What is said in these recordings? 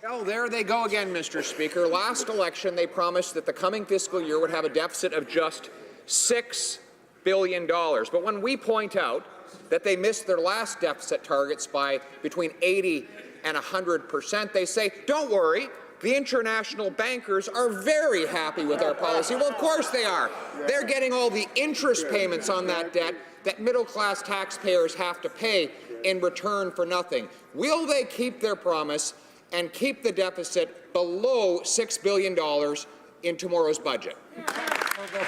Well, there they go again, Mr. Speaker. Last election, they promised that the coming fiscal year would have a deficit of just $6 billion. But when we point out that they missed their last deficit targets by between 80 and 100%, they say, don't worry, the international bankers are very happy with our policy. Well, of course they are. They're getting all the interest payments on that debt that middle-class taxpayers have to pay in return for nothing. Will they keep their promise and keep the deficit below $6 billion in tomorrow's budget?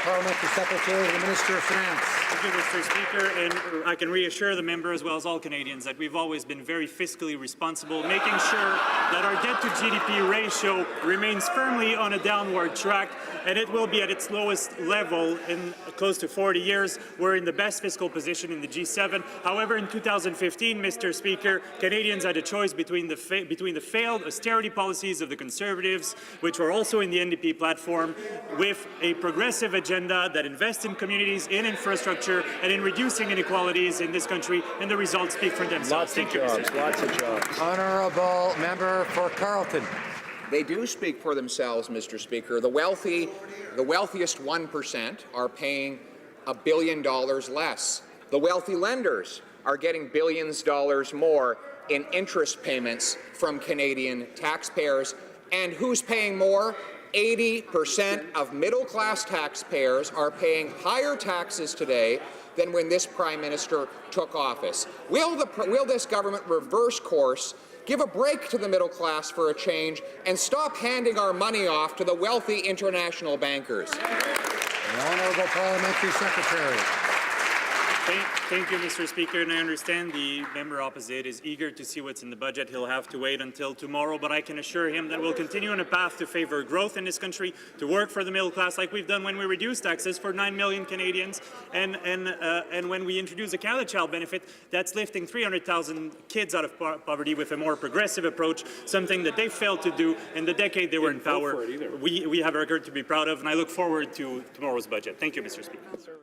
Parliamentary Secretary to the Minister of Finance. Thank you, Mr. Speaker, and I can reassure the member as well as all Canadians that we've always been very fiscally responsible, making sure that our debt-to-GDP ratio remains firmly on a downward track, and it will be at its lowest level in close to 40 years. We're in the best fiscal position in the G7. However, in 2015, Mr. Speaker, Canadians had a choice between the failed austerity policies of the Conservatives, which were also in the NDP platform, with a progressive agenda that invests in communities, in infrastructure, and in reducing inequalities in this country, and the results speak for themselves. Thank you, Mr. Speaker. Lots of jobs. Honourable member for Carleton. They do speak for themselves, Mr. Speaker. The wealthiest 1% are paying $1 billion less. The wealthy lenders are getting billions of dollars more in interest payments from Canadian taxpayers. And who's paying more? 80% of middle-class taxpayers are paying higher taxes today than when this Prime Minister took office. Will this government reverse course, give a break to the middle class for a change, and stop handing our money off to the wealthy international bankers? The Honourable Parliamentary Secretary. Thank you, Mr. Speaker, and I understand the member opposite is eager to see what's in the budget. He'll have to wait until tomorrow, but I can assure him that we'll continue on a path to favour growth in this country, to work for the middle class like we've done when we reduced taxes for 9 million Canadians, and when we introduced a Canada Child benefit that's lifting 300,000 kids out of poverty with a more progressive approach, something that they failed to do in the decade they were in power. We have a record to be proud of, and I look forward to tomorrow's budget. Thank you, Mr. Speaker.